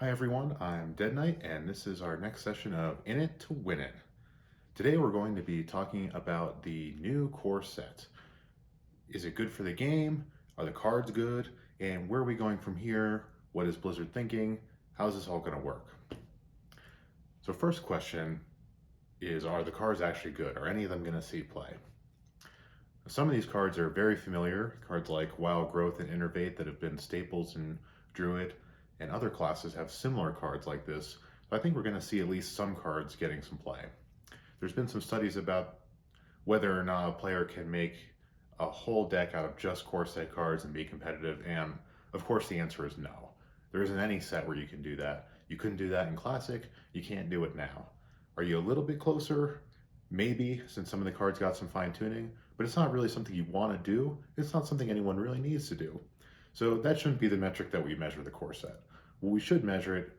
Hi everyone, I'm Dead Knight, and this is our next session of In It to Win It. Today we're going to be talking about the new core set. Is it good for the game? Are the cards good? And where are we going from here? What is Blizzard thinking? How's this all going to work? So first question is, are the cards actually good? Are any of them going to see play? Some of these cards are very familiar, cards like Wild Growth and Innervate that have been staples in Druid, and other classes have similar cards like this, so I think we're going to see at least some cards getting some play. There's been some studies about whether or not a player can make a whole deck out of just core set cards and be competitive, and of course the answer is no. There isn't any set where you can do that. You couldn't do that in Classic, you can't do it now. Are you a little bit closer? Maybe, since some of the cards got some fine tuning, but it's not really something you want to do. It's not something anyone really needs to do. So that shouldn't be the metric that we measure the core set. What we should measure it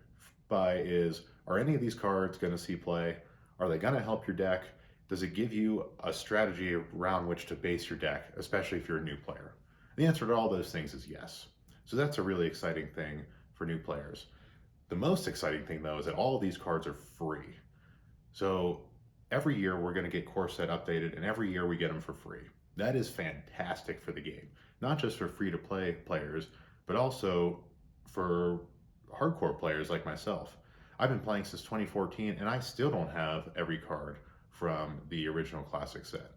by is, are any of these cards going to see play? Are they going to help your deck? Does it give you a strategy around which to base your deck, especially if you're a new player? The answer to all those things is yes. So that's a really exciting thing for new players. The most exciting thing though is that all of these cards are free. So every year we're going to get core set updated, and every year we get them for free. That is fantastic for the game. Not just for free to play players, but also for hardcore players like myself. I've been playing since 2014 and I still don't have every card from the original Classic set.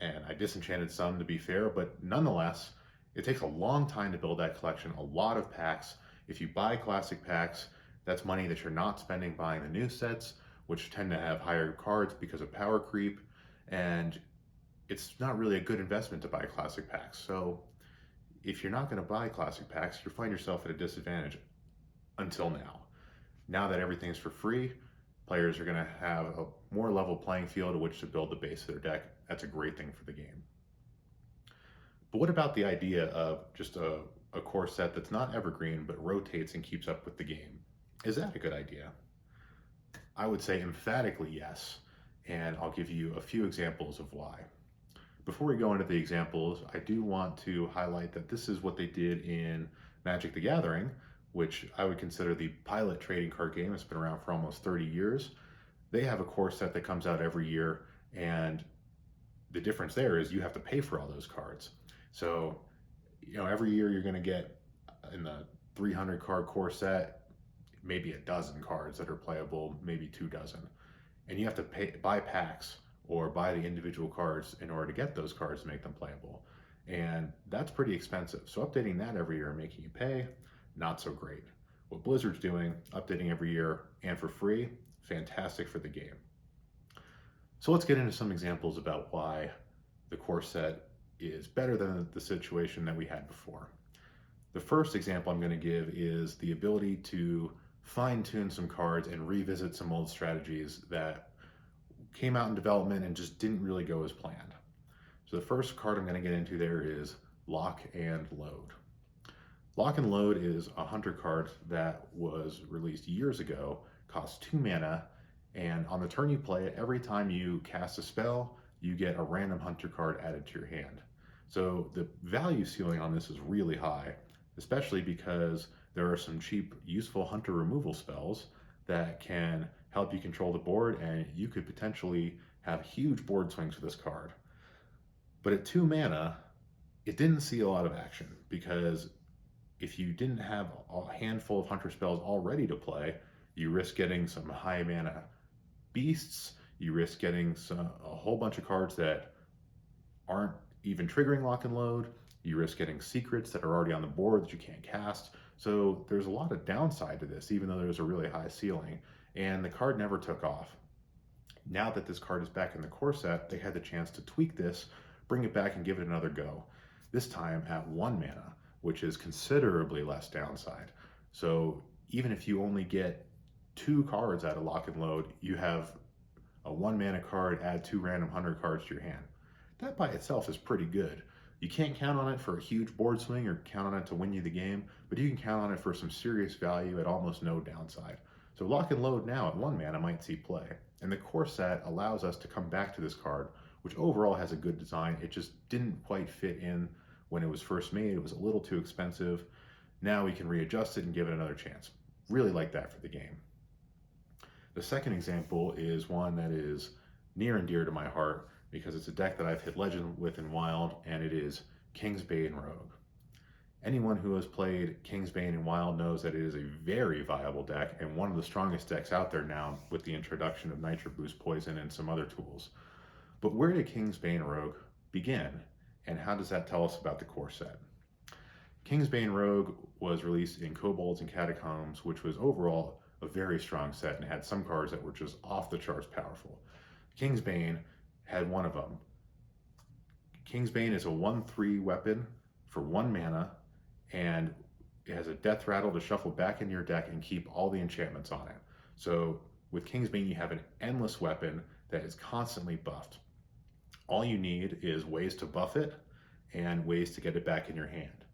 And I disenchanted some, to be fair, but nonetheless, it takes a long time to build that collection, a lot of packs. If you buy Classic packs, that's money that you're not spending buying the new sets, which tend to have higher cards because of power creep, and it's not really a good investment to buy Classic packs. So if you're not going to buy Classic packs, you find yourself at a disadvantage until now. Now that everything's for free, players are going to have a more level playing field at which to build the base of their deck. That's a great thing for the game. But what about the idea of just a core set that's not evergreen but rotates and keeps up with the game? Is that a good idea? I would say emphatically yes, and I'll give you a few examples of why. Before we go into the examples, I do want to highlight that this is what they did in Magic the Gathering, which I would consider the pilot trading card game. It's been around for almost 30 years. They have a core set that comes out every year, and the difference there is you have to pay for all those cards. So, every year you're going to get in the 300 card core set, maybe a dozen cards that are playable, maybe 2 dozen. And you have to buy packs or buy the individual cards in order to get those cards to make them playable. And that's pretty expensive. So updating that every year and making you pay, not so great. What Blizzard's doing, updating every year and for free, fantastic for the game. So let's get into some examples about why the core set is better than the situation that we had before. The first example I'm going to give is the ability to fine-tune some cards and revisit some old strategies that came out in development and just didn't really go as planned. So the first card I'm going to get into there is Lock and Load. Lock and Load is a hunter card that was released years ago, costs 2 mana, and on the turn you play it, every time you cast a spell, you get a random hunter card added to your hand. So the value ceiling on this is really high, especially because there are some cheap, useful hunter removal spells that can help you control the board, and you could potentially have huge board swings with this card. But at 2 mana, it didn't see a lot of action, because if you didn't have a handful of hunter spells all ready to play, you risk getting some high mana beasts, you risk getting a whole bunch of cards that aren't even triggering Lock and Load, you risk getting secrets that are already on the board that you can't cast. So there's a lot of downside to this, even though there's a really high ceiling, and the card never took off. Now that this card is back in the core set, they had the chance to tweak this, bring it back and give it another go. This time at 1 mana, which is considerably less downside. So even if you only get 2 cards out of Lock and Load, you have a 1 mana card, add 2 random hunter cards to your hand. That by itself is pretty good. You can't count on it for a huge board swing or count on it to win you the game, but you can count on it for some serious value at almost no downside. So Lock and Load now at 1 mana might see play, and the core set allows us to come back to this card, which overall has a good design. It just didn't quite fit in when it was first made. It was a little too expensive. Now we can readjust it and give it another chance. really like that for the game. The second example is one that is near and dear to my heart because it's a deck that I've hit Legend with in Wild, and it is King's Bane Rogue. Anyone who has played King's Bane in Wild knows that it is a very viable deck and one of the strongest decks out there now with the introduction of Nitro Boost Poison and some other tools. But where did King's Bane Rogue begin, and how does that tell us about the core set? King's Bane Rogue was released in Kobolds and Catacombs, which was overall a very strong set and had some cards that were just off the charts powerful. King's Bane had one of them. King's Bane is a 1/3 weapon for 1 mana, and it has a death rattle to shuffle back into your deck and keep all the enchantments on it. So with King's Bane, you have an endless weapon that is constantly buffed. All you need is ways to buff it and ways to get it back in your hand.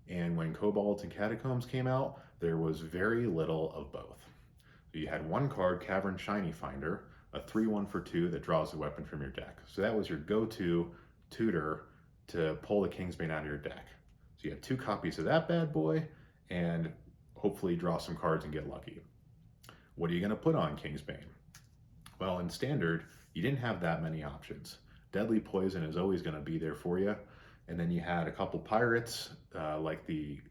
And when Kobolds and Catacombs came out, there was very little of both. So you had one card, Cavern Shiny Finder, a 3/1 for 2 that draws a weapon from your deck. So that was your go-to tutor to pull the King's Bane out of your deck. So you had 2 copies of that bad boy and hopefully draw some cards and get lucky. What are you going to put on King's Bane? Well, in Standard, you didn't have that many options. Deadly Poison is always going to be there for you. And then you had a couple pirates, like the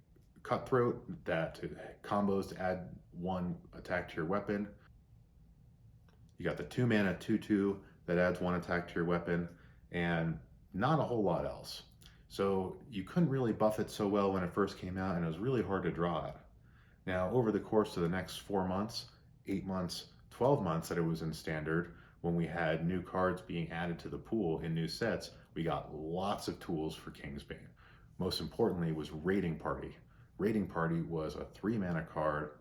Cutthroat, that combos to add 1 attack to your weapon. You got the 2 mana 2/2 that adds 1 attack to your weapon, and not a whole lot else. So you couldn't really buff it so well when it first came out, and it was really hard to draw it. Now, over the course of the next 4 months, 8 months, 12 months that it was in Standard, when we had new cards being added to the pool in new sets, we got lots of tools for King's Bane. Most importantly was Raiding Party. Raiding Party was a 3 mana card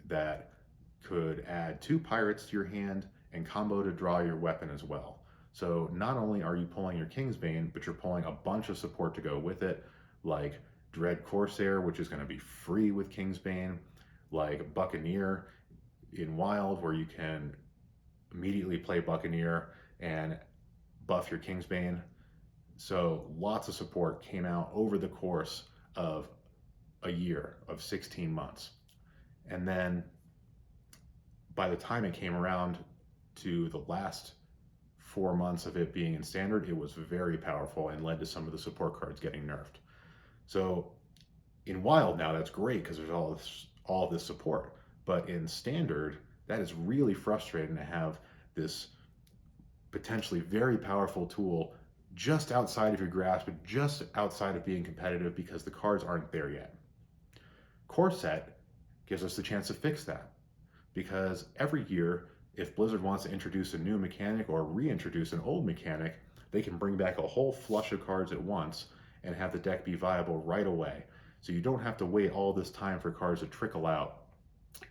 that could add 2 pirates to your hand and combo to draw your weapon as well. So not only are you pulling your King's Bane, but you're pulling a bunch of support to go with it, like Dread Corsair, which is going to be free with King's Bane, like Buccaneer in Wild, where you can immediately play Buccaneer and buff your King's Bane. So lots of support came out over the course of a year, of 16 months. And then by the time it came around to the last 4 months of it being in Standard, it was very powerful and led to some of the support cards getting nerfed. So in Wild now, that's great because there's all this support. But in Standard, that is really frustrating to have this potentially very powerful tool just outside of your grasp, but just outside of being competitive because the cards aren't there yet. Core Set gives us the chance to fix that, because every year, if Blizzard wants to introduce a new mechanic or reintroduce an old mechanic, they can bring back a whole flush of cards at once and have the deck be viable right away. So you don't have to wait all this time for cards to trickle out,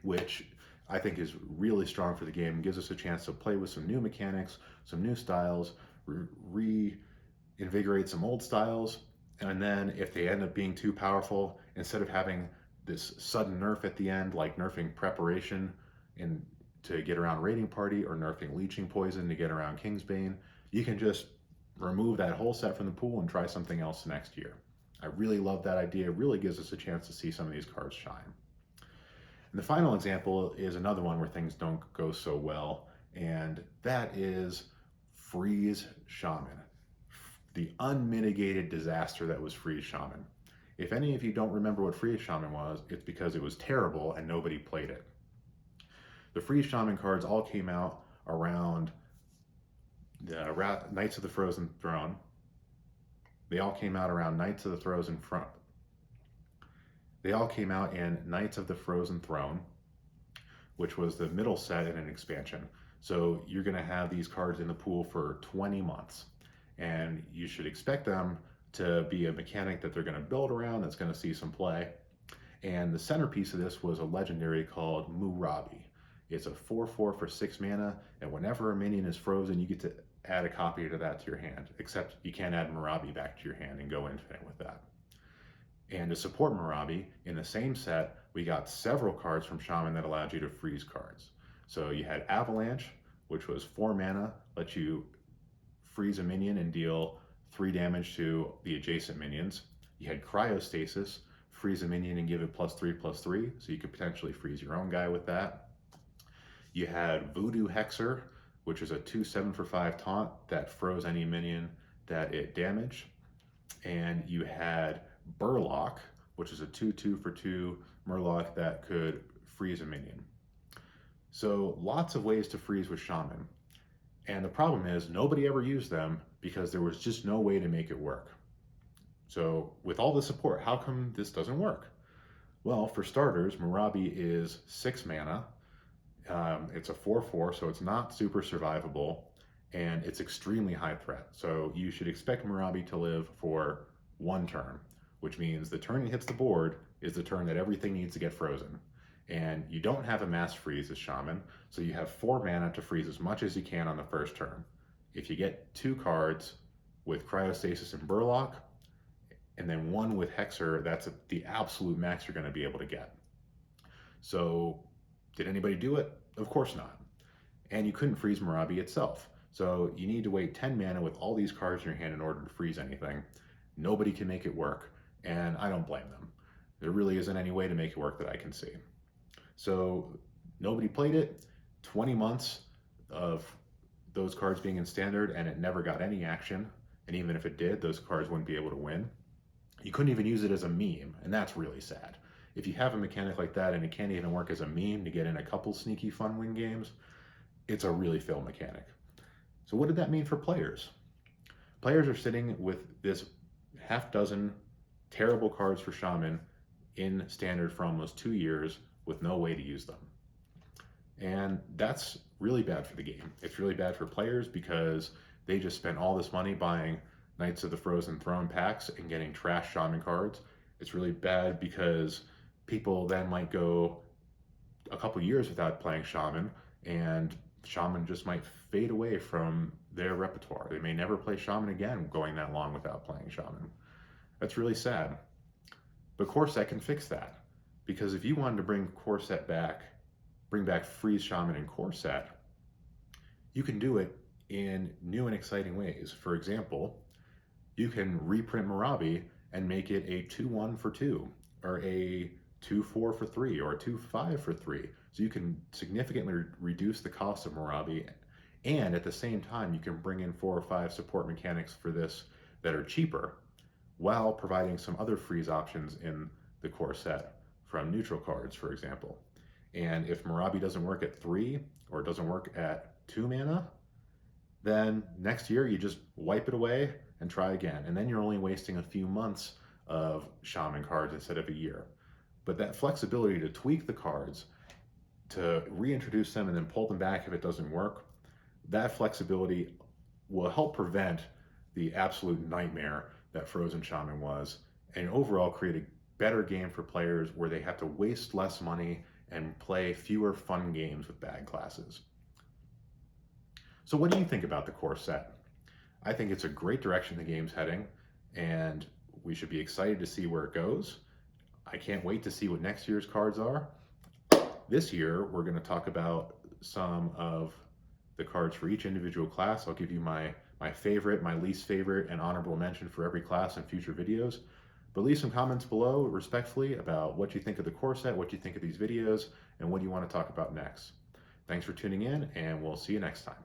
which I think is really strong for the game and gives us a chance to play with some new mechanics, some new styles, reinvigorate some old styles, and then if they end up being too powerful, instead of having this sudden nerf at the end, like nerfing Preparation to get around Raiding Party or nerfing Leeching Poison to get around King's Bane, you can just remove that whole set from the pool and try something else next year. I really love that idea. It really gives us a chance to see some of these cards shine. And the final example is another one where things don't go so well, and that is Freeze Shaman. The unmitigated disaster that was Freeze Shaman. If any of you don't remember what Freeze Shaman was, it's because it was terrible and nobody played it. The Freeze Shaman cards all came out around the Knights of the Frozen Throne. They all came out around Knights of the Frozen Throne. They all came out in Knights of the Frozen Throne, which was the middle set in an expansion. So you're going to have these cards in the pool for 20 months. And you should expect them to be a mechanic that they're going to build around that's going to see some play. And the centerpiece of this was a legendary called Murabi. It's a 4/4 for 6 mana, and whenever a minion is frozen, you get to add a copy of that to your hand, except you can't add Murabi back to your hand and go infinite with that. And to support Murabi, in the same set, we got several cards from Shaman that allowed you to freeze cards. So you had Avalanche, which was 4 mana, lets you freeze a minion and deal 3 damage to the adjacent minions. You had Cryostasis, freeze a minion and give it +3/+3, so you could potentially freeze your own guy with that. You had Voodoo Hexer, which is a 2/7 for 5 taunt that froze any minion that it damaged. And you had Burlock, which is a 2/2 for 2 Murloc that could freeze a minion. So lots of ways to freeze with Shaman. And the problem is nobody ever used them because there was just no way to make it work. So with all the support, how come this doesn't work? Well, for starters, Marabi is 6 mana. It's a 4/4, so it's not super survivable, and it's extremely high threat. So you should expect Marabi to live for 1 turn, which means the turn it hits the board is the turn that everything needs to get frozen. And you don't have a mass freeze as Shaman, so you have 4 mana to freeze as much as you can on the first turn. If you get 2 cards with Cryostasis and Burlock, and then 1 with Hexer, that's the absolute max you're going to be able to get. So did anybody do it? Of course not. And you couldn't freeze Marabi itself. So you need to wait 10 mana with all these cards in your hand in order to freeze anything. Nobody can make it work, and I don't blame them. There really isn't any way to make it work that I can see. So nobody played it. 20 months of those cards being in standard, and it never got any action. And even if it did, those cards wouldn't be able to win. You couldn't even use it as a meme, and that's really sad. If you have a mechanic like that and it can't even work as a meme to get in a couple sneaky fun win games, it's a really failed mechanic. So what did that mean for players? Players are sitting with this half dozen terrible cards for Shaman in standard for almost 2 years with no way to use them. And that's really bad for the game. It's really bad for players because they just spent all this money buying Knights of the Frozen Throne packs and getting trash Shaman cards. It's really bad because people then might go a couple years without playing Shaman, and Shaman just might fade away from their repertoire. They may never play Shaman again going that long without playing Shaman. That's really sad. But Core Set can fix that. Because if you wanted to bring Core Set back, bring back Freeze Shaman and Core Set, you can do it in new and exciting ways. For example, you can reprint Marabi and make it a 2/1 for 2, or a 2/4 for 3, or a 2/5 for 3. So you can significantly reduce the cost of Marabi, and at the same time, you can bring in 4 or 5 support mechanics for this that are cheaper, while providing some other freeze options in the core set from neutral cards, for example. And if Marabi doesn't work at 3, or doesn't work at 2 mana, then next year you just wipe it away and try again. And then you're only wasting a few months of Shaman cards instead of a year. But that flexibility to tweak the cards, to reintroduce them and then pull them back if it doesn't work, that flexibility will help prevent the absolute nightmare that Frozen Shaman was, and overall create a better game for players where they have to waste less money and play fewer fun games with bad classes. So what do you think about the core set? I think it's a great direction the game's heading, and we should be excited to see where it goes. I can't wait to see what next year's cards are. This year, we're going to talk about some of the cards for each individual class. I'll give you my favorite, my least favorite, and honorable mention for every class in future videos. But leave some comments below, respectfully, about what you think of the core set, what you think of these videos, and what you want to talk about next. Thanks for tuning in, and we'll see you next time.